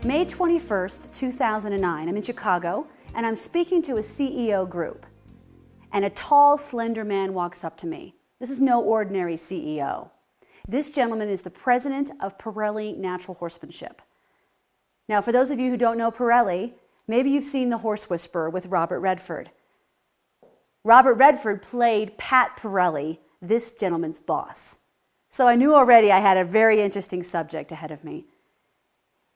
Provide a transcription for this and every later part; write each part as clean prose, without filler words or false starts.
May 21st, 2009, I'm in Chicago, and I'm speaking to a CEO group. And a tall, slender man walks up to me. This is no ordinary CEO. This gentleman is the president of Pirelli Natural Horsemanship. Now, for those of you who don't know Pirelli, maybe you've seen The Horse Whisperer with Robert Redford. Robert Redford played Pat Pirelli, this gentleman's boss. So I knew already I had a very interesting subject ahead of me.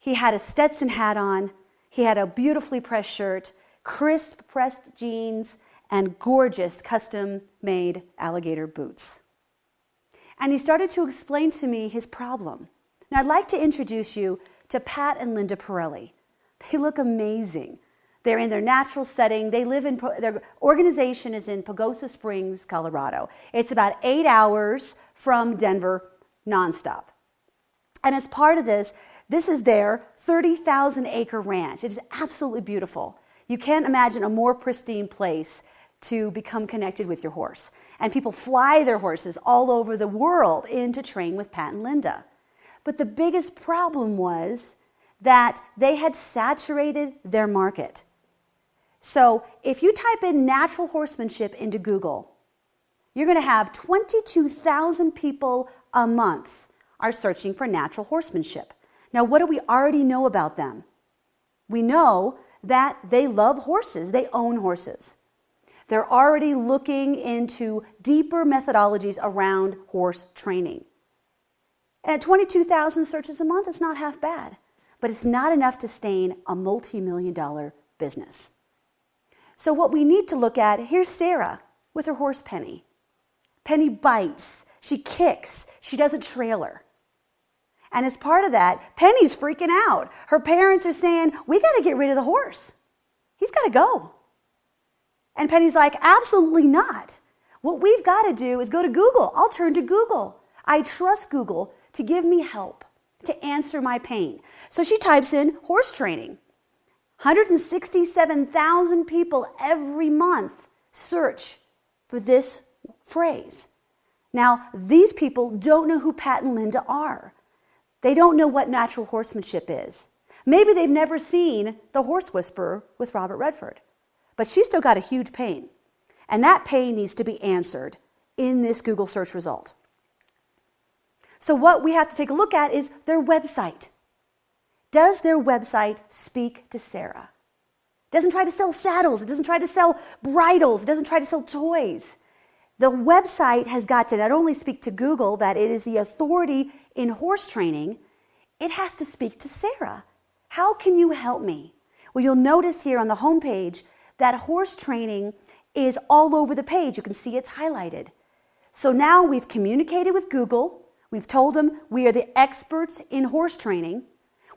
He had a Stetson hat on, he had a beautifully pressed shirt, crisp pressed jeans, and gorgeous custom-made alligator boots. And he started to explain to me his problem. Now, I'd like to introduce you to Pat and Linda Pirelli. They look amazing. They're in their natural setting. Their organization is in Pagosa Springs, Colorado. It's about 8 hours from Denver, nonstop. And as part of this is their 30,000-acre ranch. It is absolutely beautiful. You can't imagine a more pristine place to become connected with your horse. And people fly their horses all over the world in to train with Pat and Linda. But the biggest problem was that they had saturated their market. So if you type in natural horsemanship into Google, you're going to have 22,000 people a month are searching for natural horsemanship. Now, what do we already know about them? We know that they love horses. They own horses. They're already looking into deeper methodologies around horse training. And at 22,000 searches a month, it's not half bad. But it's not enough to sustain a multi-million-dollar business. So what we need to look at, here's Sarah with her horse Penny. Penny bites, she kicks, she does a trailer. And as part of that, Penny's freaking out. Her parents are saying, we got to get rid of the horse. He's got to go. And Penny's like, absolutely not. What we've got to do is go to Google. I'll turn to Google. I trust Google to give me help, to answer my pain. So she types in horse training. 167,000 people every month search for this phrase. Now, these people don't know who Pat and Linda are. They don't know what natural horsemanship is. Maybe they've never seen The Horse Whisperer with Robert Redford. But she's still got a huge pain. And that pain needs to be answered in this Google search result. So what we have to take a look at is their website. Does their website speak to Sarah? It doesn't try to sell saddles. It doesn't try to sell bridles. It doesn't try to sell toys. The website has got to not only speak to Google, that it is the authority in horse training, it has to speak to Sarah. How can you help me? Well, you'll notice here on the homepage that horse training is all over the page. You can see it's highlighted. So now we've communicated with Google. We've told them we are the experts in horse training.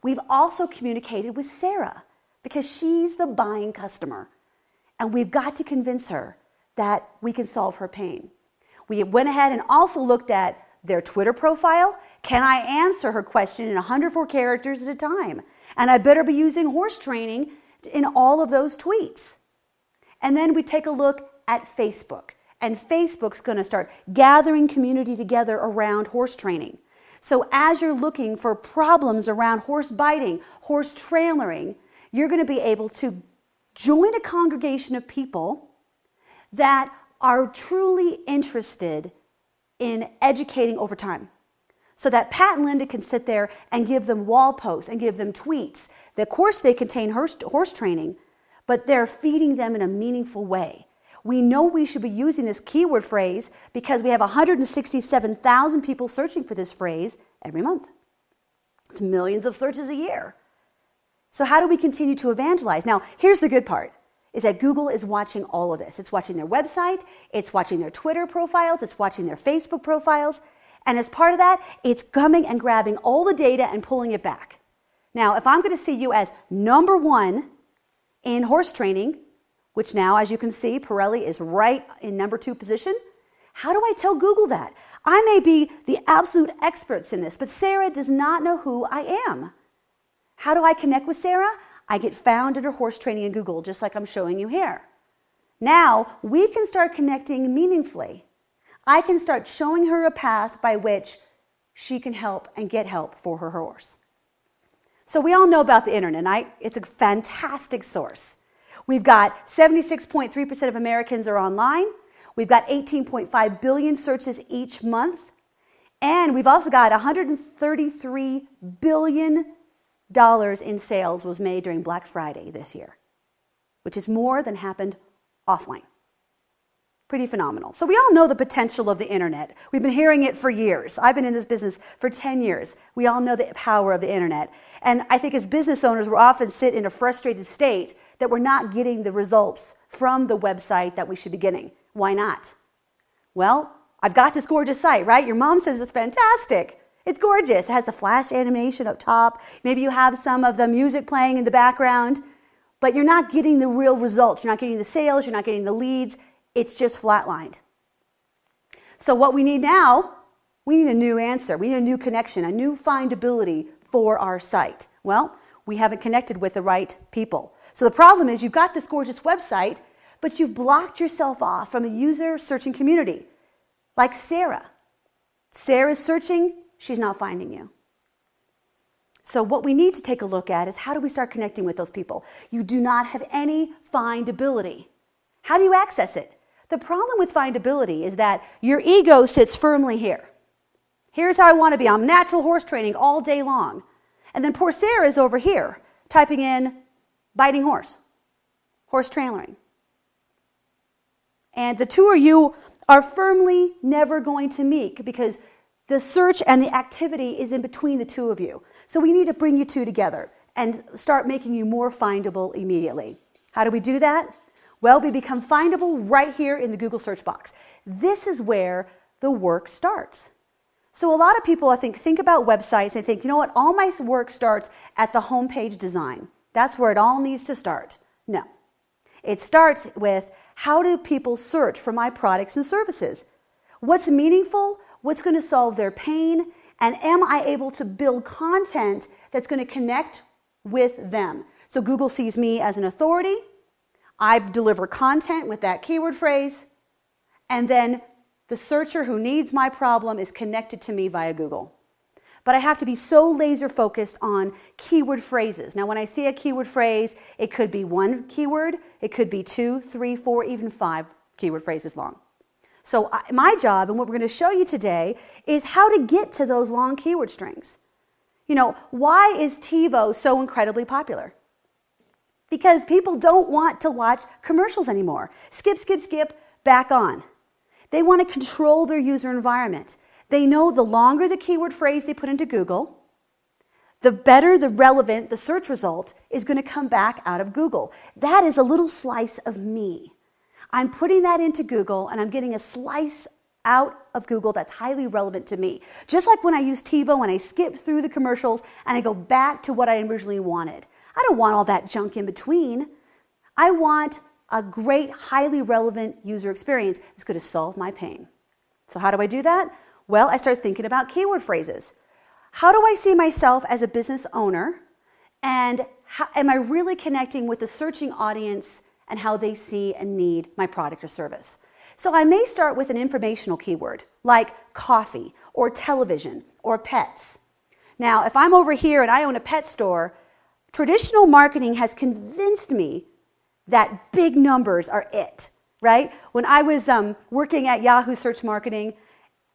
We've also communicated with Sarah because she's the buying customer. And we've got to convince her that we can solve her pain. We went ahead and also looked at their Twitter profile. Can I answer her question in 104 characters at a time? And I better be using horse training in all of those tweets. And then we take a look at Facebook. And Facebook's going to start gathering community together around horse training. So as you're looking for problems around horse biting, horse trailering, you're going to be able to join a congregation of people that are truly interested in educating over time. So that Pat and Linda can sit there and give them wall posts and give them tweets. Of course, they contain horse training, but they're feeding them in a meaningful way. We know we should be using this keyword phrase because we have 167,000 people searching for this phrase every month. It's millions of searches a year. So how do we continue to evangelize? Now, here's the good part, is that Google is watching all of this. It's watching their website, it's watching their Twitter profiles, it's watching their Facebook profiles, and as part of that, it's coming and grabbing all the data and pulling it back. Now, if I'm going to see you as number one in horse training, which now, as you can see, Pirelli is right in number 2 position, how do I tell Google that? I may be the absolute experts in this, but Sarah does not know who I am. How do I connect with Sarah? I get found under horse training in Google, just like I'm showing you here. Now, we can start connecting meaningfully. I can start showing her a path by which she can help and get help for her horse. So we all know about the internet, right? It's a fantastic source. We've got 76.3% of Americans are online. We've got 18.5 billion searches each month. And we've also got $133 billion in sales was made during Black Friday this year, which is more than happened offline. Pretty phenomenal. So we all know the potential of the internet. We've been hearing it for years. I've been in this business for 10 years. We all know the power of the internet. And I think as business owners, we often sit in a frustrated state that we're not getting the results from the website that we should be getting. Why not? Well, I've got this gorgeous site, right? Your mom says it's fantastic. It's gorgeous. It has the flash animation up top. Maybe you have some of the music playing in the background, but you're not getting the real results. You're not getting the sales. You're not getting the leads. It's just flatlined. So what we need now, we need a new answer. We need a new connection, a new findability for our site. Well, we haven't connected with the right people. So the problem is you've got this gorgeous website, but you've blocked yourself off from a user searching community. Like Sarah. Sarah's searching, she's not finding you. So what we need to take a look at is how do we start connecting with those people? You do not have any findability. How do you access it? The problem with findability is that your ego sits firmly here. Here's how I want to be. I'm natural horse training all day long. And then poor Sarah is over here typing in biting horse, horse trailering. And the two of you are firmly never going to meet because the search and the activity is in between the two of you. So we need to bring you two together and start making you more findable immediately. How do we do that? Well, we become findable right here in the Google search box. This is where the work starts. So a lot of people, I think about websites and think, you know what, all my work starts at the homepage design. That's where it all needs to start. No. It starts with how do people search for my products and services? What's meaningful? What's going to solve their pain? And am I able to build content that's going to connect with them? So Google sees me as an authority. I deliver content with that keyword phrase, and then the searcher who needs my problem is connected to me via Google. But I have to be so laser focused on keyword phrases. Now, when I see a keyword phrase, it could be one keyword, it could be 2, 3, 4, even 5 keyword phrases long. So my job, and what we're going to show you today, is how to get to those long keyword strings. You know, why is TiVo so incredibly popular? Because people don't want to watch commercials anymore. Skip, skip, skip, back on. They want to control their user environment. They know the longer the keyword phrase they put into Google, the better the relevant, the search result is going to come back out of Google. That is a little slice of me. I'm putting that into Google and I'm getting a slice out of Google that's highly relevant to me. Just like when I use TiVo and I skip through the commercials and I go back to what I originally wanted. I don't want all that junk in between. I want a great, highly relevant user experience that's going to solve my pain. So how do I do that? Well, I start thinking about keyword phrases. How do I see myself as a business owner? And am I really connecting with the searching audience and how they see and need my product or service? So I may start with an informational keyword like coffee or television or pets. Now, if I'm over here and I own a pet store, traditional marketing has convinced me that big numbers are it, right? When I was working at Yahoo Search Marketing,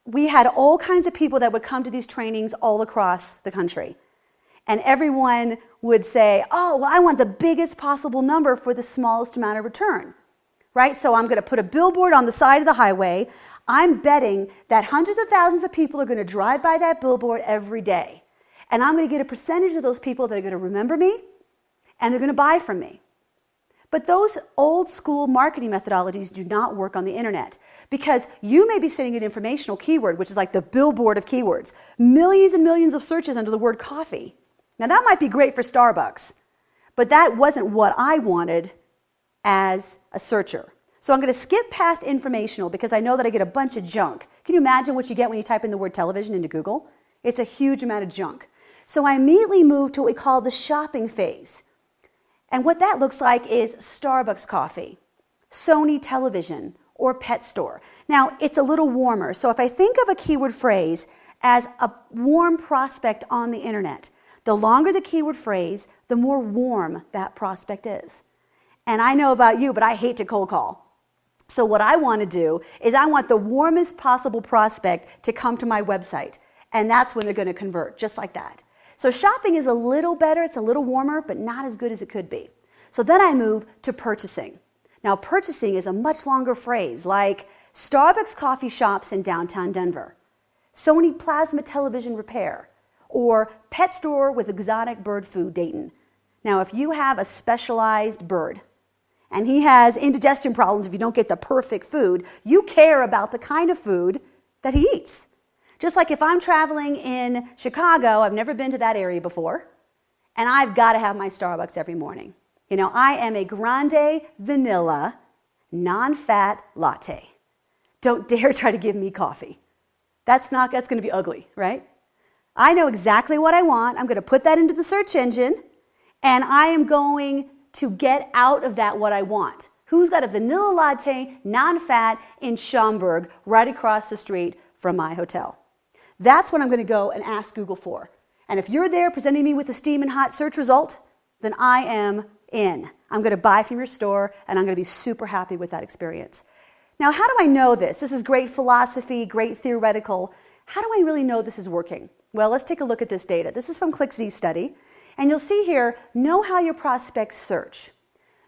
we had all kinds of people that would come to these trainings all across the country. And everyone would say, oh, well, I want the biggest possible number for the smallest amount of return, right? So I'm going to put a billboard on the side of the highway. I'm betting that hundreds of thousands of people are going to drive by that billboard every day. And I'm going to get a percentage of those people that are going to remember me and they're going to buy from me. But those old school marketing methodologies do not work on the internet because you may be sitting an informational keyword, which is like the billboard of keywords, millions and millions of searches under the word coffee. Now that might be great for Starbucks, but that wasn't what I wanted as a searcher. So I'm going to skip past informational because I know that I get a bunch of junk. Can you imagine what you get when you type in the word television into Google? It's a huge amount of junk. So I immediately moved to what we call the shopping phase. And what that looks like is Starbucks coffee, Sony television, or pet store. Now, it's a little warmer. So if I think of a keyword phrase as a warm prospect on the internet, The longer the keyword phrase, the more warm that prospect is. And I know about you, but I hate to cold call. So what I want to do is I want the warmest possible prospect to come to my website. And that's when they're going to convert, just like that. So shopping is a little better, it's a little warmer, but not as good as it could be. So then I move to purchasing. Now purchasing is a much longer phrase, like Starbucks coffee shops in downtown Denver, Sony plasma television repair, or pet store with exotic bird food, Dayton. Now if you have a specialized bird, and he has indigestion problems if you don't get the perfect food, you care about the kind of food that he eats. Just like if I'm traveling in Chicago, I've never been to that area before, and I've got to have my Starbucks every morning. You know, I am a grande vanilla, non-fat latte. Don't dare try to give me coffee. That's going to be ugly, right? I know exactly what I want. I'm going to put that into the search engine, and I am going to get out of that what I want. Who's got a vanilla latte, non-fat in Schaumburg, right across the street from my hotel? That's what I'm going to go and ask Google for. And if you're there presenting me with a steaming hot search result, then I am in. I'm going to buy from your store, and I'm going to be super happy with that experience. Now, how do I know this? This is great philosophy, great theoretical. How do I really know this is working? Well, let's take a look at this data. This is from ClickZ study. And you'll see here, know how your prospects search.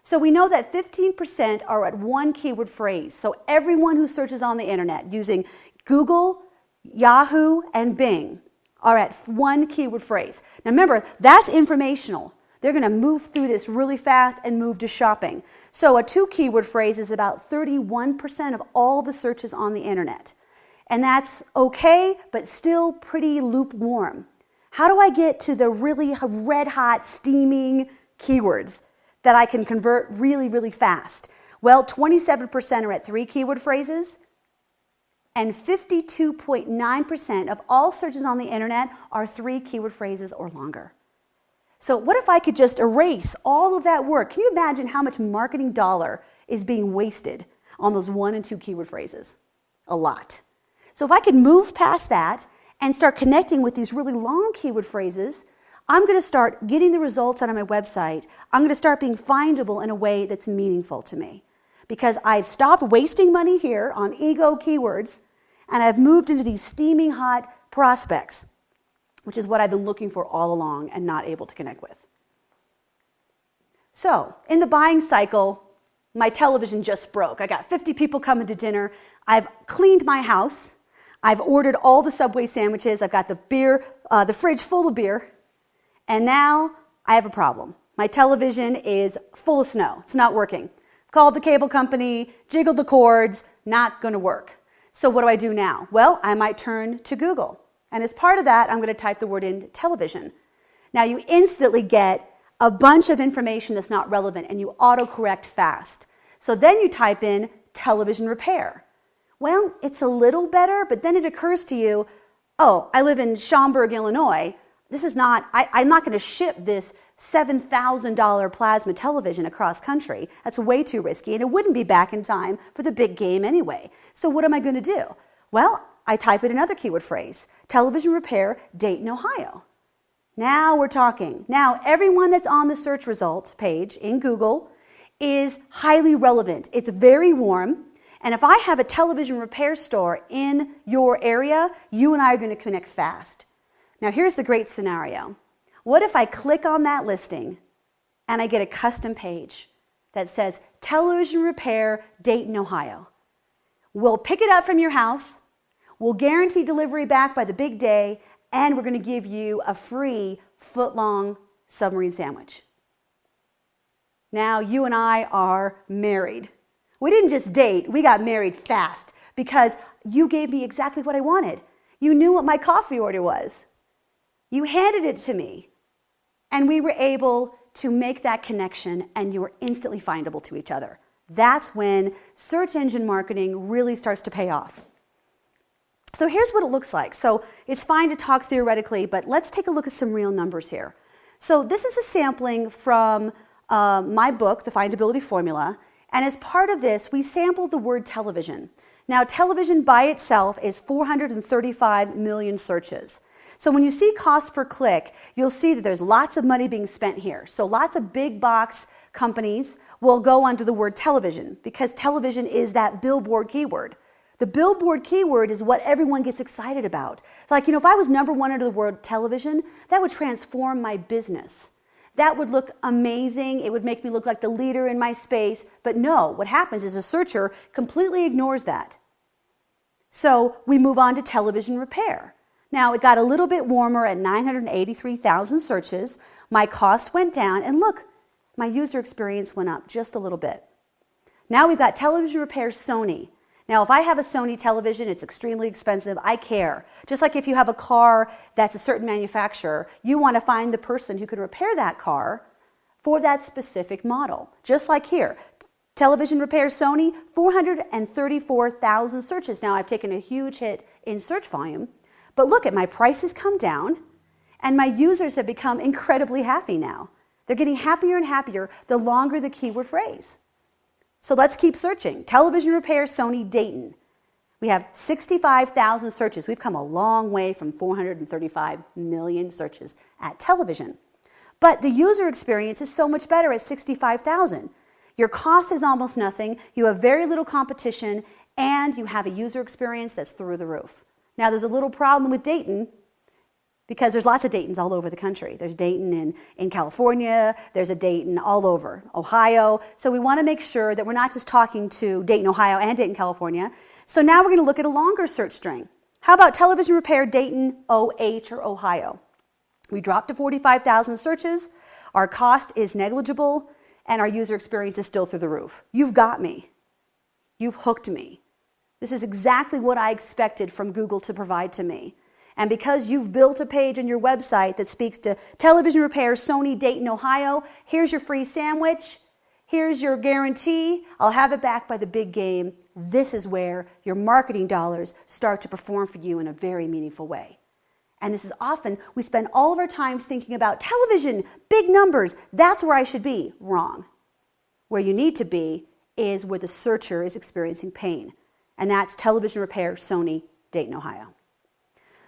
So we know that 15% are at one keyword phrase. So everyone who searches on the internet using Google, Yahoo, and Bing are at one keyword phrase. Now remember, that's informational. They're going to move through this really fast and move to shopping. So a 2 keyword phrase is about 31% of all the searches on the internet. And that's okay, but still pretty lukewarm. How do I get to the really red hot, steaming keywords that I can convert really, really fast? Well, 27% are at 3 keyword phrases, and 52.9% of all searches on the internet are 3 keyword phrases or longer. So what if I could just erase all of that work? Can you imagine how much marketing dollar is being wasted on those 1 and 2 keyword phrases? A lot. So if I could move past that and start connecting with these really long keyword phrases, I'm going to start getting the results out of my website. I'm going to start being findable in a way that's meaningful to me. Because I've stopped wasting money here on ego keywords, and I've moved into these steaming hot prospects, which is what I've been looking for all along and not able to connect with. So, in the buying cycle, my television just broke. I got 50 people coming to dinner. I've cleaned my house. I've ordered all the Subway sandwiches. I've got the fridge full of beer. And now I have a problem. My television is full of snow. It's not working. Called the cable company, jiggled the cords, not going to work. So what do I do now? Well, I might turn to Google. And as part of that, I'm going to type the word in television. Now you instantly get a bunch of information that's not relevant, and you autocorrect fast. So then you type in television repair. Well, it's a little better, but then it occurs to you, oh, I live in Schaumburg, Illinois. I'm not going to ship this $7,000 plasma television across country. That's way too risky, and it wouldn't be back in time for the big game anyway. So what am I going to do? Well, I type in another keyword phrase, television repair, Dayton, Ohio. Now we're talking. Now everyone that's on the search results page in Google is highly relevant. It's very warm. And if I have a television repair store in your area, you and I are going to connect fast. Now here's the great scenario. What if I click on that listing and I get a custom page that says television repair, Dayton, Ohio? We'll pick it up from your house. We'll guarantee delivery back by the big day, and we're going to give you a free foot-long submarine sandwich. Now you and I are married. We didn't just date, we got married fast because you gave me exactly what I wanted. You knew what my coffee order was. You handed it to me, and we were able to make that connection, and you were instantly findable to each other. That's when search engine marketing really starts to pay off. So here's what it looks like. So it's fine to talk theoretically, but let's take a look at some real numbers here. So this is a sampling from my book, The Findability Formula, and as part of this, we sampled the word television. Now, television by itself is 435 million searches. So when you see cost per click, you'll see that there's lots of money being spent here. So lots of big box companies will go under the word television because television is that billboard keyword. The billboard keyword is what everyone gets excited about. Like, if I was number one under the word television, that would transform my business. That would look amazing. It would make me look like the leader in my space. But no, what happens is a searcher completely ignores that. So we move on to television repair. Now, it got a little bit warmer at 983,000 searches. My cost went down, and look, my user experience went up just a little bit. Now we've got television repair Sony. Now, if I have a Sony television, it's extremely expensive. I care. Just like if you have a car that's a certain manufacturer, you want to find the person who can repair that car for that specific model. Just like here, television repair Sony, 434,000 searches. Now, I've taken a huge hit in search volume, but look at my prices come down, and my users have become incredibly happy now. They're getting happier and happier the longer the keyword phrase. So let's keep searching. Television repair Sony Dayton. We have 65,000 searches. We've come a long way from 435 million searches at television. But the user experience is so much better at 65,000. Your cost is almost nothing. You have very little competition, and you have a user experience that's through the roof. Now, there's a little problem with Dayton because there's lots of Daytons all over the country. There's Dayton in California. There's a Dayton all over Ohio. So we want to make sure that we're not just talking to Dayton, Ohio and Dayton, California. So now we're going to look at a longer search string. How about television repair Dayton, OH, or Ohio? We dropped to 45,000 searches. Our cost is negligible, and our user experience is still through the roof. You've got me. You've hooked me. This is exactly what I expected from Google to provide to me. And because you've built a page on your website that speaks to television repair, Sony, Dayton, Ohio, here's your free sandwich, here's your guarantee, I'll have it back by the big game. This is where your marketing dollars start to perform for you in a very meaningful way. And this is often, we spend all of our time thinking about television, big numbers, that's where I should be. Wrong. Where you need to be is where the searcher is experiencing pain. And that's television repair, Sony, Dayton, Ohio.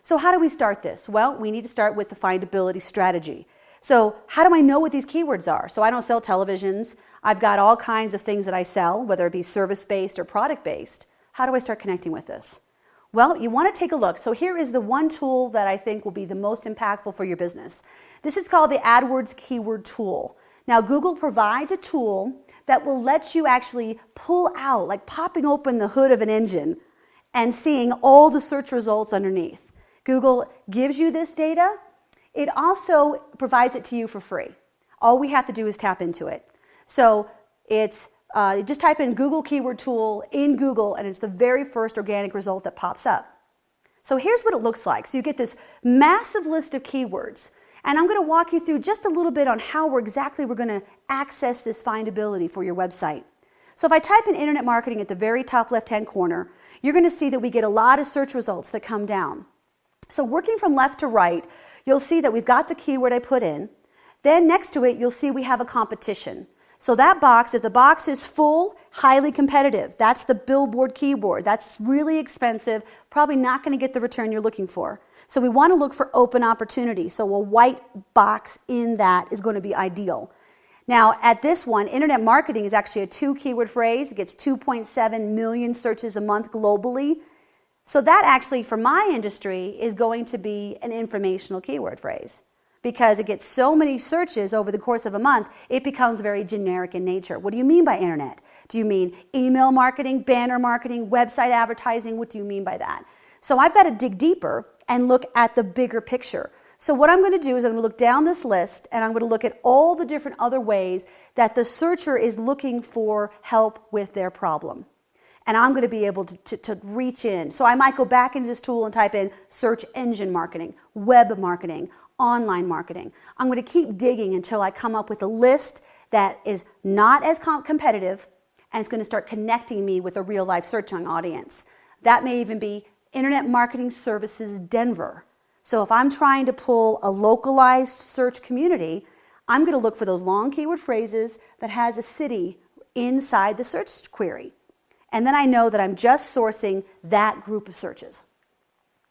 So how do we start this? Well, we need to start with the findability strategy. So how do I know what these keywords are? So I don't sell televisions. I've got all kinds of things that I sell, whether it be service-based or product-based. How do I start connecting with this? Well, you want to take a look. So here is the one tool that I think will be the most impactful for your business. This is called the AdWords Keyword Tool. Now, Google provides a tool that will let you actually pull out, like popping open the hood of an engine and seeing all the search results underneath. Google gives you this data. It also provides it to you for free. All we have to do is tap into it. So it's just type in Google Keyword Tool in Google, and it's the very first organic result that pops up. So here's what it looks like. So you get this massive list of keywords. And I'm going to walk you through just a little bit on how we're going to access this findability for your website. So if I type in internet marketing at the very top left-hand corner, you're going to see that we get a lot of search results that come down. So working from left to right, you'll see that we've got the keyword I put in. Then next to it, you'll see we have a competition. So that box, if the box is full, highly competitive, that's the billboard keyword. That's really expensive, probably not going to get the return you're looking for. So we want to look for open opportunity. So a white box in that is going to be ideal. Now, at this one, internet marketing is actually a 2-keyword phrase. It gets 2.7 million searches a month globally. So that actually, for my industry, is going to be an informational keyword phrase. Because it gets so many searches over the course of a month, it becomes very generic in nature. What do you mean by internet? Do you mean email marketing, banner marketing, website advertising? What do you mean by that? So I've got to dig deeper and look at the bigger picture. So what I'm going to do is I'm going to look down this list and I'm going to look at all the different other ways that the searcher is looking for help with their problem. And I'm going to be able to reach in. So I might go back into this tool and type in search engine marketing, web marketing, online marketing. I'm going to keep digging until I come up with a list that is not as competitive and it's going to start connecting me with a real life searching audience. That may even be Internet Marketing Services Denver. So if I'm trying to pull a localized search community, I'm going to look for those long keyword phrases that has a city inside the search query. And then I know that I'm just sourcing that group of searches.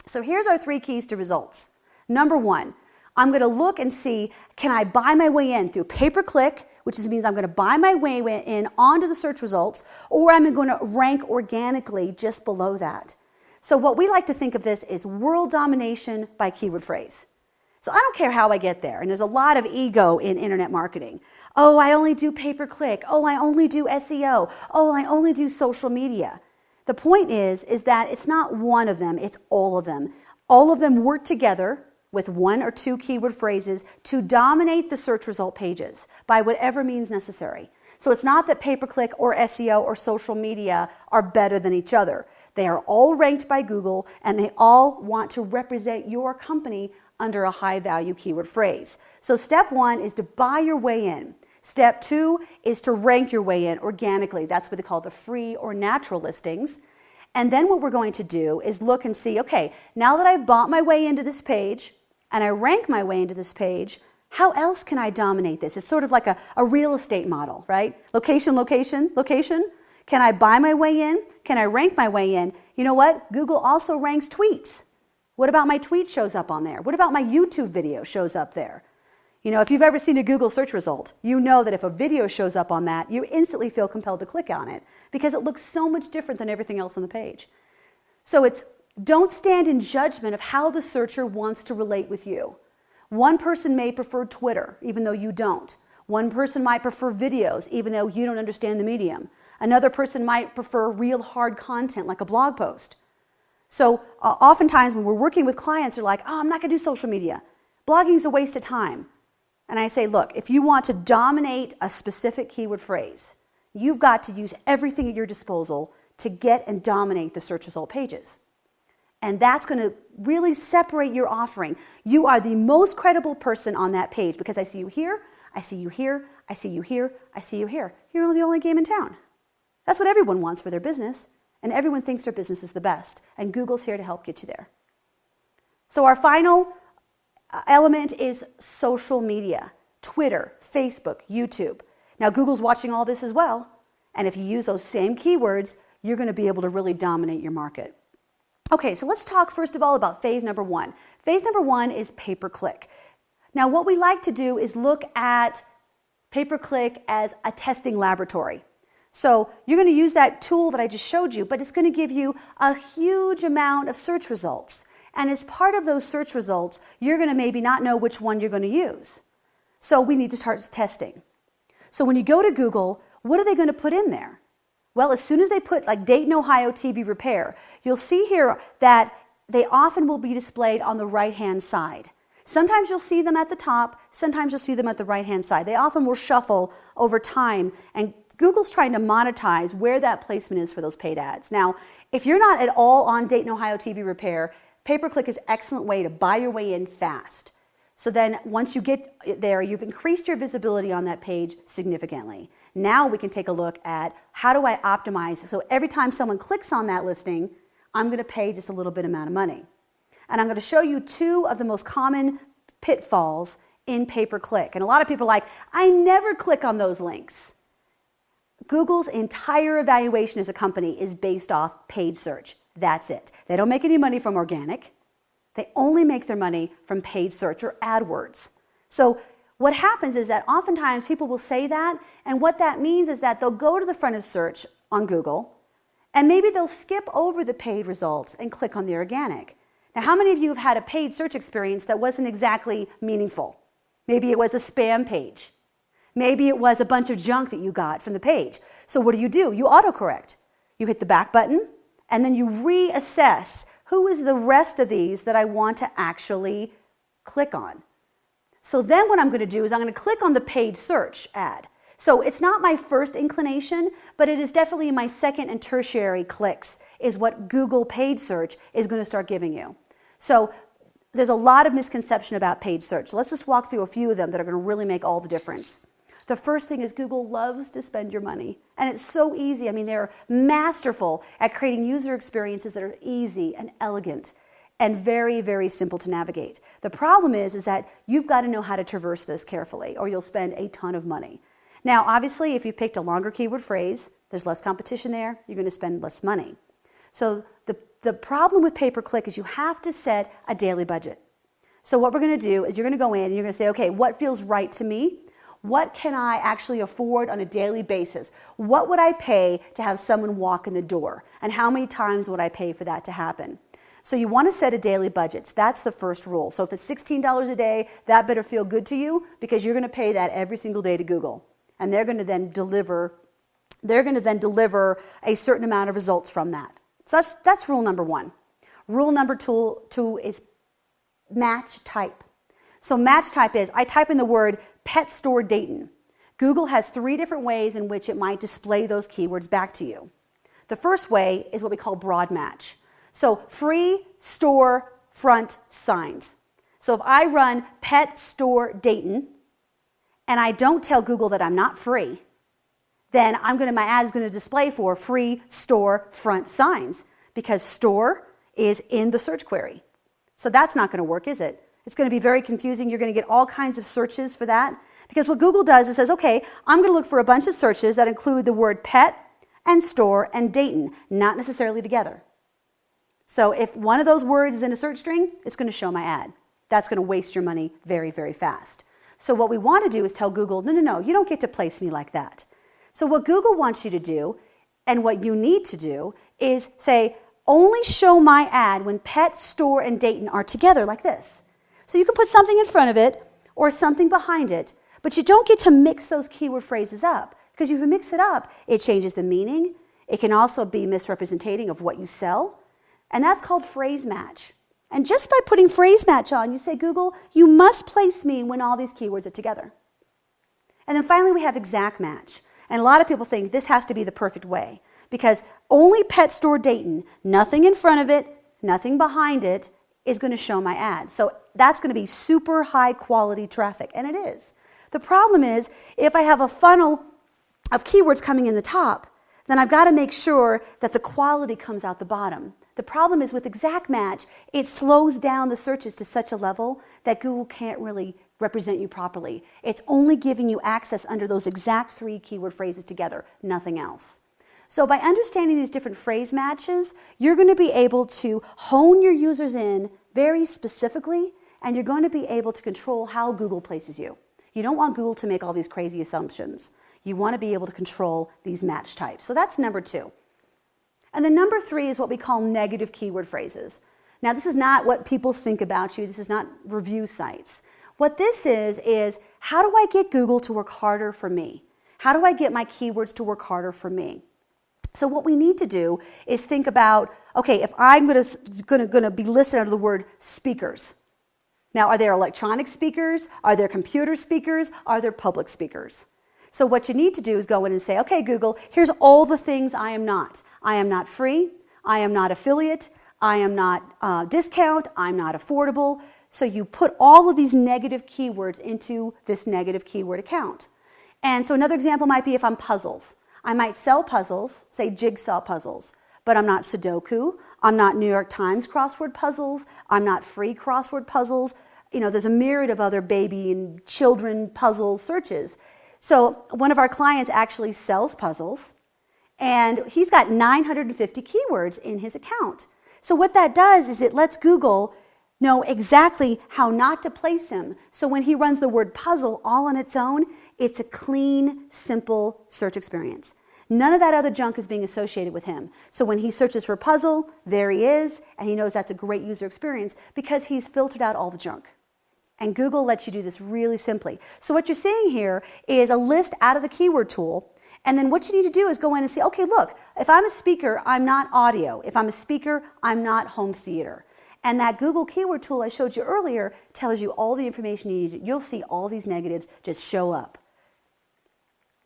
So here's our 3 keys to results. Number one, I'm going to look and see, can I buy my way in through pay-per-click, which means I'm going to buy my way in onto the search results, or I'm going to rank organically just below that. So what we like to think of this is world domination by keyword phrase. So I don't care how I get there, and there's a lot of ego in internet marketing. Oh, I only do pay-per-click. Oh, I only do SEO. Oh, I only do social media. The point is that it's not one of them, it's all of them. All of them work together with one or two keyword phrases to dominate the search result pages by whatever means necessary. So it's not that pay-per-click or SEO or social media are better than each other. They are all ranked by Google, and they all want to represent your company under a high-value keyword phrase. So step one is to buy your way in. Step two is to rank your way in organically. That's what they call the free or natural listings. And then what we're going to do is look and see, okay, now that I've bought my way into this page and I rank my way into this page, how else can I dominate this? It's sort of like a real estate model, right? Location, location, location. Can I buy my way in? Can I rank my way in? You know what? Google also ranks tweets. What about my tweet shows up on there? What about my YouTube video shows up there? You know, if you've ever seen a Google search result, you know that if a video shows up on that, you instantly feel compelled to click on it because it looks so much different than everything else on the page. So don't stand in judgment of how the searcher wants to relate with you. One person may prefer Twitter, even though you don't. One person might prefer videos, even though you don't understand the medium. Another person might prefer real hard content like a blog post. So oftentimes when we're working with clients, they're like, oh, I'm not going to do social media. Blogging's a waste of time. And I say, look, if you want to dominate a specific keyword phrase, you've got to use everything at your disposal to get and dominate the search result pages. And that's going to really separate your offering. You are the most credible person on that page because I see you here, I see you here, I see you here, I see you here. You're the only game in town. That's what everyone wants for their business, and everyone thinks their business is the best, and Google's here to help get you there. So our final element is social media, Twitter, Facebook, YouTube. Now Google's watching all this as well, and if you use those same keywords, you're going to be able to really dominate your market. Okay, so let's talk first of all about phase number one. Phase number one is pay-per-click. Now what we like to do is look at pay-per-click as a testing laboratory. So you're going to use that tool that I just showed you, but it's going to give you a huge amount of search results. And as part of those search results, you're going to maybe not know which one you're going to use. So we need to start testing. So when you go to Google, what are they going to put in there? Well, as soon as they put like Dayton, Ohio TV repair, you'll see here that they often will be displayed on the right-hand side. Sometimes you'll see them at the top, sometimes you'll see them at the right-hand side. They often will shuffle over time, and Google's trying to monetize where that placement is for those paid ads. Now, if you're not at all on Dayton, Ohio TV repair, pay-per-click is an excellent way to buy your way in fast. So then once you get there, you've increased your visibility on that page significantly. Now we can take a look at how do I optimize. So every time someone clicks on that listing, I'm going to pay just a little bit amount of money. And I'm going to show you two of the most common pitfalls in pay-per-click. And a lot of people are like, I never click on those links. Google's entire evaluation as a company is based off paid search. That's it. They don't make any money from organic. They only make their money from paid search or AdWords. So what happens is that oftentimes people will say that, and what that means is that they'll go to the front of search on Google, and maybe they'll skip over the paid results and click on the organic. Now, how many of you have had a paid search experience that wasn't exactly meaningful? Maybe it was a spam page. Maybe it was a bunch of junk that you got from the page. So what do? You autocorrect. You hit the back button, and then you reassess who is the rest of these that I want to actually click on. So then what I'm going to do is I'm going to click on the paid search ad. So it's not my first inclination, but it is definitely my second and tertiary clicks is what Google paid search is going to start giving you. So there's a lot of misconception about paid search. So let's just walk through a few of them that are going to really make all the difference. The first thing is Google loves to spend your money. And it's so easy. I mean, they're masterful at creating user experiences that are easy and elegant and very, very simple to navigate. The problem is that you've got to know how to traverse this carefully or you'll spend a ton of money. Now, obviously, if you picked a longer keyword phrase, there's less competition there, you're going to spend less money. So the problem with pay-per-click is you have to set a daily budget. So what we're going to do is you're going to go in and you're going to say, okay, what feels right to me? What can I actually afford on a daily basis? What would I pay to have someone walk in the door? And how many times would I pay for that to happen? So you want to set a daily budget. That's the first rule. So if it's $16 a day, that better feel good to you because you're going to pay that every single day to Google. And they're going to then deliver a certain amount of results from that. So that's rule number one. Rule number two is match type. So match type is, I type in the word pet store Dayton. Google has 3 different ways in which it might display those keywords back to you. The first way is what we call broad match. So free store front signs. So if I run pet store Dayton and I don't tell Google that I'm not free, then my ad is going to display for free store front signs because store is in the search query. So that's not going to work, is it? It's going to be very confusing. You're going to get all kinds of searches for that. Because what Google does is says, okay, I'm going to look for a bunch of searches that include the word pet and store and Dayton, not necessarily together. So if one of those words is in a search string, it's going to show my ad. That's going to waste your money very, very fast. So what we want to do is tell Google, no, you don't get to place me like that. So what Google wants you to do and what you need to do is say, only show my ad when pet, store, and Dayton are together like this. So you can put something in front of it or something behind it, but you don't get to mix those keyword phrases up because if you mix it up, it changes the meaning. It can also be misrepresenting of what you sell, and that's called phrase match. And just by putting phrase match on, you say, Google, you must place me when all these keywords are together. And then finally, we have exact match. And a lot of people think this has to be the perfect way because only pet store Dayton, nothing in front of it, nothing behind it, is going to show my ad. So that's going to be super high quality traffic, and it is. The problem is if I have a funnel of keywords coming in the top, then I've got to make sure that the quality comes out the bottom. The problem is with exact match, it slows down the searches to such a level that Google can't really represent you properly. It's only giving you access under those exact 3 keyword phrases together, nothing else. So by understanding these different phrase matches, you're going to be able to hone your users in very specifically, and you're going to be able to control how Google places you. You don't want Google to make all these crazy assumptions. You want to be able to control these match types. So that's number 2. And then number 3 is what we call negative keyword phrases. Now, this is not what people think about you. This is not review sites. What this is how do I get Google to work harder for me? How do I get my keywords to work harder for me? So what we need to do is think about, okay, if I'm going to be listed under the word speakers. Now, are there electronic speakers? Are there computer speakers? Are there public speakers? So what you need to do is go in and say, okay, Google, here's all the things I am not. I am not free. I am not affiliate. I am not discount. I'm not affordable. So you put all of these negative keywords into this negative keyword account. And so another example might be if I'm puzzles. I might sell puzzles, say jigsaw puzzles, but I'm not Sudoku. I'm not New York Times crossword puzzles. I'm not free crossword puzzles. There's a myriad of other baby and children puzzle searches. So one of our clients actually sells puzzles, and he's got 950 keywords in his account. So what that does is it lets Google know exactly how not to place him. So when he runs the word puzzle all on its own, it's a clean, simple search experience. None of that other junk is being associated with him. So when he searches for puzzle, there he is, and he knows that's a great user experience because he's filtered out all the junk. And Google lets you do this really simply. So what you're seeing here is a list out of the keyword tool, and then what you need to do is go in and say, okay, look, if I'm a speaker, I'm not audio. If I'm a speaker, I'm not home theater. And that Google keyword tool I showed you earlier tells you all the information you need. You'll see all these negatives just show up.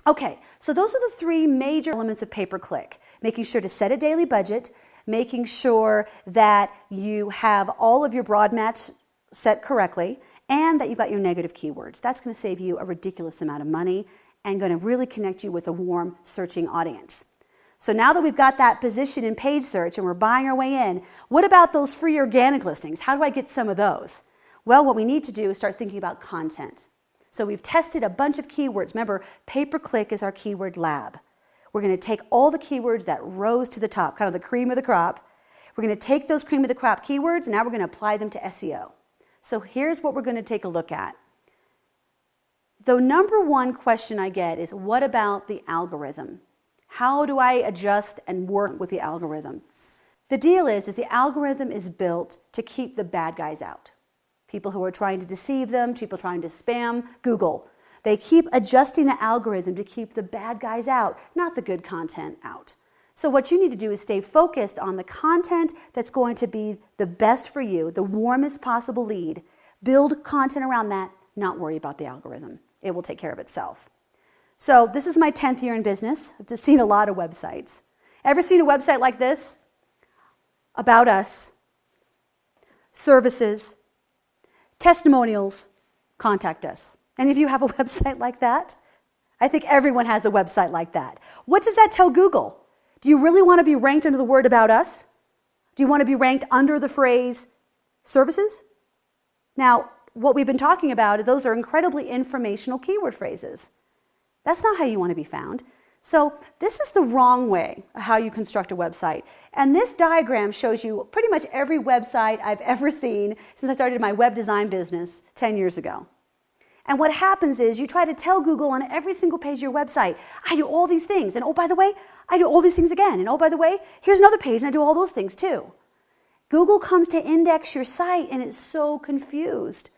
Okay, so those are the 3 major elements of pay-per-click. Making sure to set a daily budget, making sure that you have all of your broad match set correctly, and that you've got your negative keywords. That's going to save you a ridiculous amount of money and going to really connect you with a warm searching audience. So now that we've got that position in page search and we're buying our way in, what about those free organic listings? How do I get some of those? Well, what we need to do is start thinking about content. So we've tested a bunch of keywords. Remember, pay-per-click is our keyword lab. We're going to take all the keywords that rose to the top, kind of the cream of the crop. We're going to take those cream of the crop keywords, and now we're going to apply them to SEO. So here's what we're going to take a look at. The number one question I get is, what about the algorithm? How do I adjust and work with the algorithm? The deal is the algorithm is built to keep the bad guys out. People who are trying to deceive them, people trying to spam, Google. They keep adjusting the algorithm to keep the bad guys out, not the good content out. So what you need to do is stay focused on the content that's going to be the best for you, the warmest possible lead. Build content around that, not worry about the algorithm. It will take care of itself. So this is my 10th year in business. I've just seen a lot of websites. Ever seen a website like this? About us, services, testimonials, contact us. Any of you have a website like that? I think everyone has a website like that. What does that tell Google? Do you really want to be ranked under the word about us? Do you want to be ranked under the phrase services? Now, what we've been talking about, those are incredibly informational keyword phrases. That's not how you want to be found. So this is the wrong way of how you construct a website. And this diagram shows you pretty much every website I've ever seen since I started my web design business 10 years ago. And what happens is you try to tell Google on every single page of your website, I do all these things. And oh, by the way, I do all these things again. And oh, by the way, here's another page and I do all those things too. Google comes to index your site and it's so confused.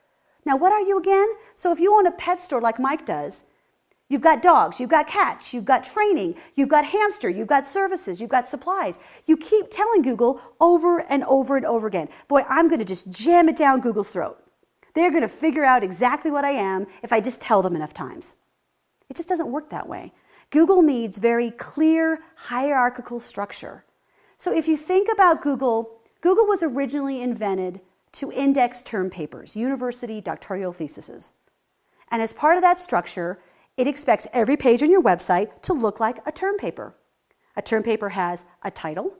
Now, what are you again? So if you own a pet store like Mike does, you've got dogs, you've got cats, you've got training, you've got hamster, you've got services, you've got supplies. You keep telling Google over and over and over again, boy, I'm going to just jam it down Google's throat. They're going to figure out exactly what I am if I just tell them enough times. It just doesn't work that way. Google needs very clear hierarchical structure. So if you think about Google, Google was originally invented to index term papers, university doctoral theses. And as part of that structure, it expects every page on your website to look like a term paper. A term paper has a title,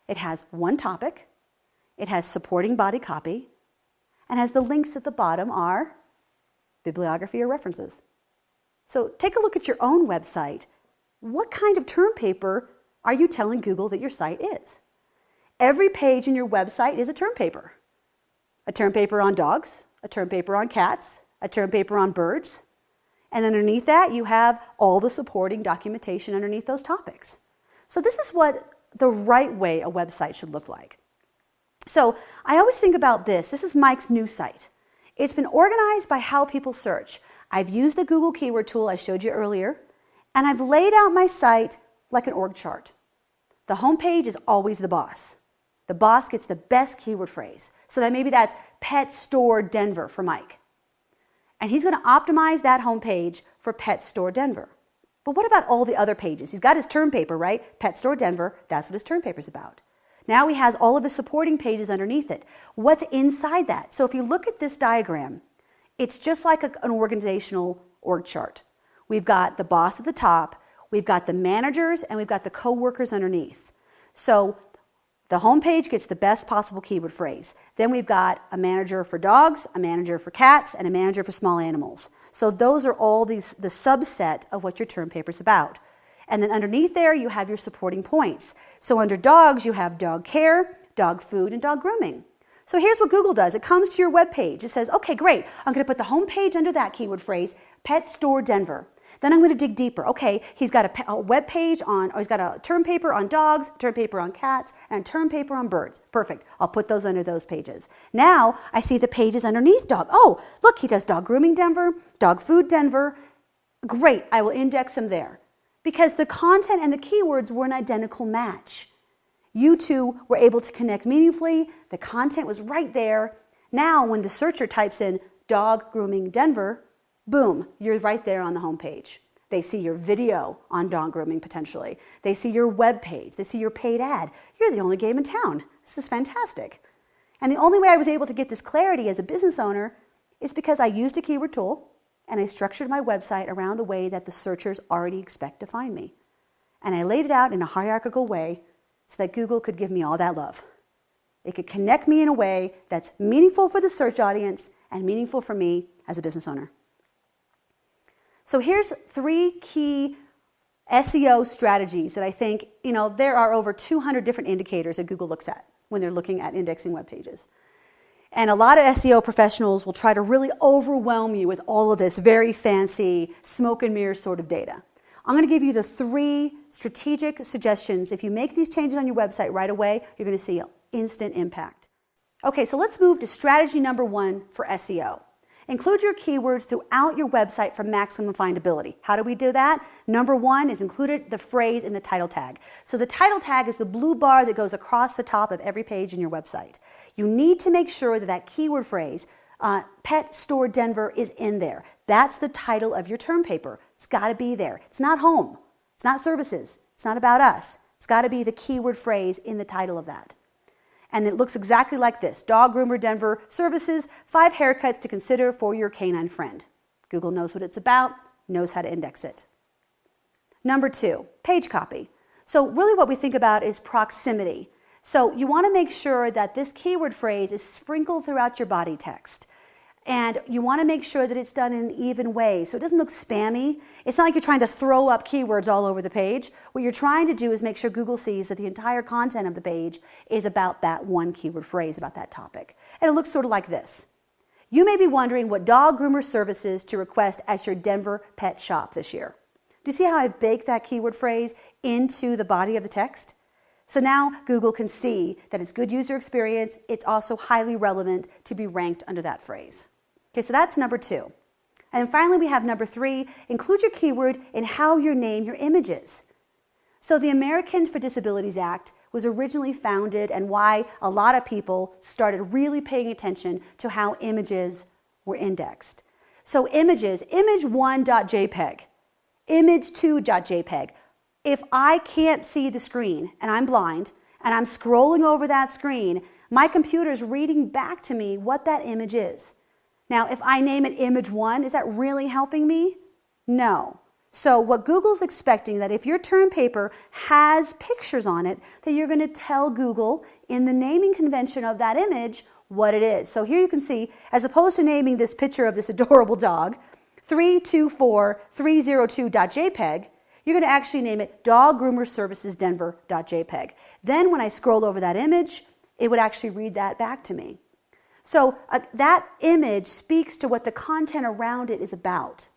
it has one topic, it has supporting body copy, and as the links at the bottom are bibliography or references. So take a look at your own website. What kind of term paper are you telling Google that your site is? Every page in your website is a term paper. A term paper on dogs, a term paper on cats, a term paper on birds, and underneath that you have all the supporting documentation underneath those topics. So this is what the right way a website should look like. So I always think about this. This is Mike's new site. It's been organized by how people search. I've used the Google keyword tool I showed you earlier, and I've laid out my site like an org chart. The homepage is always the boss. The boss gets the best keyword phrase. So that maybe that's Pet Store Denver for Mike. And he's going to optimize that homepage for Pet Store Denver. But what about all the other pages? He's got his term paper, right? Pet Store Denver, that's what his term paper's about. Now he has all of his supporting pages underneath it. What's inside that? So if you look at this diagram, it's just like an organizational org chart. We've got the boss at the top, we've got the managers, and we've got the co-workers underneath. So the homepage gets the best possible keyword phrase. Then we've got a manager for dogs, a manager for cats, and a manager for small animals. So those are all the subset of what your term paper's about. And then underneath there, you have your supporting points. So under dogs, you have dog care, dog food, and dog grooming. So here's what Google does. It comes to your web page. It says, okay, great. I'm going to put the home page under that keyword phrase, Pet Store Denver. Then I'm going to dig deeper. Okay, he's got a web page on, or he's got a term paper on dogs, term paper on cats, and a term paper on birds. Perfect. I'll put those under those pages. Now I see the pages underneath dog. Oh, look, he does dog grooming Denver, dog food Denver. Great. I will index them there. Because the content and the keywords were an identical match. You two were able to connect meaningfully. The content was right there. Now, when the searcher types in dog grooming Denver, boom, you're right there on the home page. They see your video on dog grooming potentially. They see your web page. They see your paid ad. You're the only game in town. This is fantastic. And the only way I was able to get this clarity as a business owner is because I used a keyword tool and I structured my website around the way that the searchers already expect to find me. And I laid it out in a hierarchical way so that Google could give me all that love. It could connect me in a way that's meaningful for the search audience and meaningful for me as a business owner. So here's 3 key SEO strategies that I think, there are over 200 different indicators that Google looks at when they're looking at indexing web pages. And a lot of SEO professionals will try to really overwhelm you with all of this very fancy smoke and mirror sort of data. I'm going to give you the 3 strategic suggestions. If you make these changes on your website right away, you're going to see instant impact. Okay, so let's move to strategy number 1 for SEO. Include your keywords throughout your website for maximum findability. How do we do that? Number 1 is include the phrase in the title tag. So the title tag is the blue bar that goes across the top of every page in your website. You need to make sure that that keyword phrase, Pet Store Denver, is in there. That's the title of your term paper. It's got to be there. It's not home. It's not services. It's not about us. It's got to be the keyword phrase in the title of that. And it looks exactly like this. Dog Groomer Denver Services, 5 haircuts to consider for your canine friend. Google knows what it's about, knows how to index it. Number 2, page copy. So really what we think about is proximity. So you want to make sure that this keyword phrase is sprinkled throughout your body text. And you want to make sure that it's done in an even way so it doesn't look spammy. It's not like you're trying to throw up keywords all over the page. What you're trying to do is make sure Google sees that the entire content of the page is about that one keyword phrase, about that topic. And it looks sort of like this. You may be wondering what dog groomer services to request at your Denver pet shop this year. Do you see how I've baked that keyword phrase into the body of the text? So now Google can see that it's good user experience. It's also highly relevant to be ranked under that phrase. Okay, so that's number 2. And then finally, we have number 3, include your keyword in how you name your images. So the Americans for Disabilities Act was originally founded and why a lot of people started really paying attention to how images were indexed. So images, image1.jpg, image2.jpg. If I can't see the screen and I'm blind and I'm scrolling over that screen, my computer's reading back to me what that image is. Now, if I name it image 1, is that really helping me? No. So what Google's expecting that if your term paper has pictures on it, that you're going to tell Google in the naming convention of that image what it is. So here you can see, as opposed to naming this picture of this adorable dog, 324302.jpg, you're going to actually name it Dog Groomer Services Denver.jpg. Then when I scroll over that image, it would actually read that back to me. So that image speaks to what the content around it is about.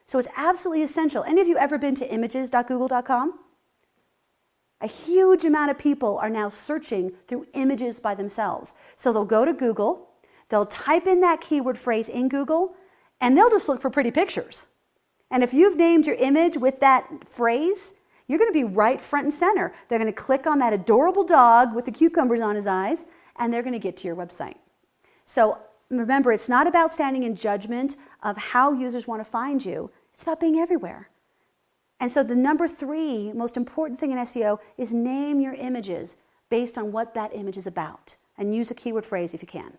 So it's absolutely essential. Any of you ever been to images.google.com? A huge amount of people are now searching through images by themselves. So they'll go to Google, they'll type in that keyword phrase in Google, and they'll just look for pretty pictures. And if you've named your image with that phrase, you're going to be right front and center. They're going to click on that adorable dog with the cucumbers on his eyes, and they're going to get to your website. So remember, it's not about standing in judgment of how users want to find you. It's about being everywhere. And so the number 3 most important thing in SEO is name your images based on what that image is about, and use a keyword phrase if you can.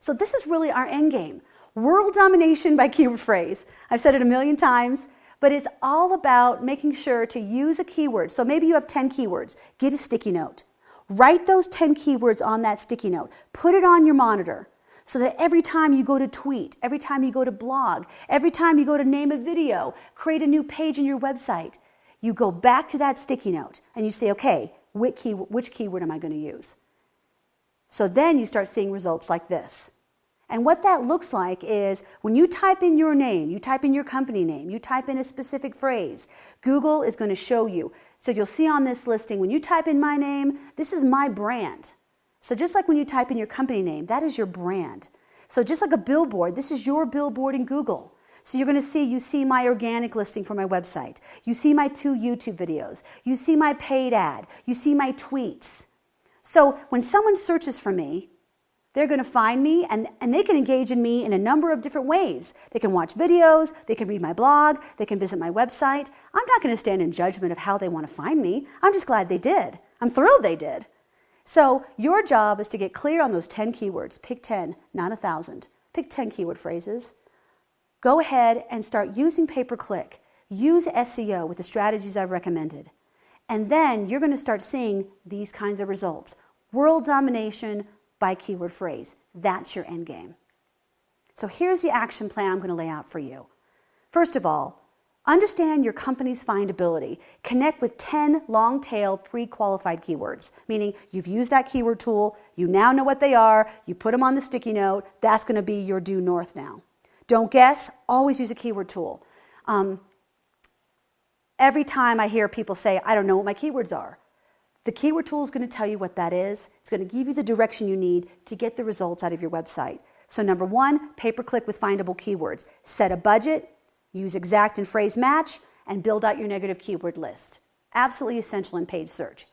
So this is really our end game. World domination by keyword phrase. I've said it a million times, but it's all about making sure to use a keyword. So maybe you have 10 keywords. Get a sticky note. Write those 10 keywords on that sticky note. Put it on your monitor so that every time you go to tweet, every time you go to blog, every time you go to name a video, create a new page in your website, you go back to that sticky note and you say, okay, which keyword am I going to use? So then you start seeing results like this. And what that looks like is when you type in your name, you type in your company name, you type in a specific phrase, Google is going to show you. So you'll see on this listing, when you type in my name, this is my brand. So just like when you type in your company name, that is your brand. So just like a billboard, this is your billboard in Google. So you're going to see, you see my organic listing for my website. You see my 2 YouTube videos. You see my paid ad. You see my tweets. So when someone searches for me, they're going to find me and they can engage in me in a number of different ways. They can watch videos, they can read my blog, they can visit my website. I'm not going to stand in judgment of how they want to find me. I'm just glad they did. I'm thrilled they did. So your job is to get clear on those 10 keywords. Pick 10, not 1,000. Pick 10 keyword phrases. Go ahead and start using pay-per-click. Use SEO with the strategies I've recommended. And then you're going to start seeing these kinds of results. World domination by keyword phrase. That's your end game. So here's the action plan I'm going to lay out for you. First of all, Understand your company's findability. Connect with 10 long-tail pre-qualified keywords, meaning you've used that keyword tool, you now know what they are, you put them on the sticky note, that's going to be your due north now. Don't guess, always use a keyword tool. Every time I hear people say, I don't know what my keywords are, the keyword tool is going to tell you what that is. It's going to give you the direction you need to get the results out of your website. So number one, pay-per-click with findable keywords. Set a budget, use exact and phrase match, and build out your negative keyword list. Absolutely essential in paid search.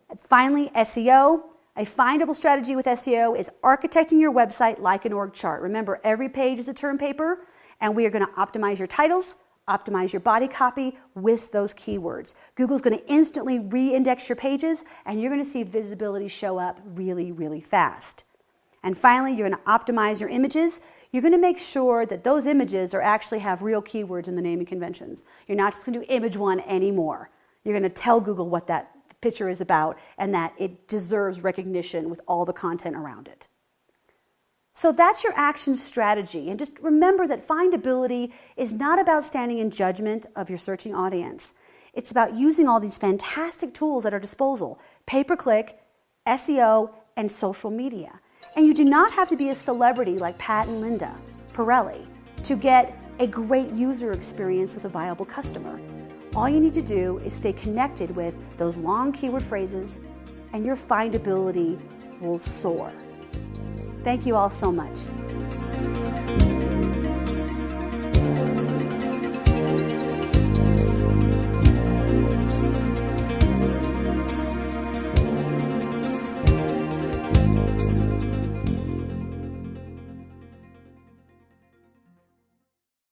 And finally, SEO. A findable strategy with SEO is architecting your website like an org chart. Remember, every page is a term paper, and we are going to optimize your titles, optimize your body copy with those keywords. Google's going to instantly re-index your pages, and you're going to see visibility show up really, really fast. And finally, you're going to optimize your images. You're going to make sure that those images actually have real keywords in the naming conventions. You're not just going to do image one anymore. You're going to tell Google what that picture is about and that it deserves recognition with all the content around it. So that's your action strategy. And just remember that findability is not about standing in judgment of your searching audience. It's about using all these fantastic tools at our disposal: pay-per-click, SEO, and social media. And you do not have to be a celebrity like Pat and Linda, Pirelli, to get a great user experience with a viable customer. All you need to do is stay connected with those long keyword phrases, and your findability will soar. Thank you all so much.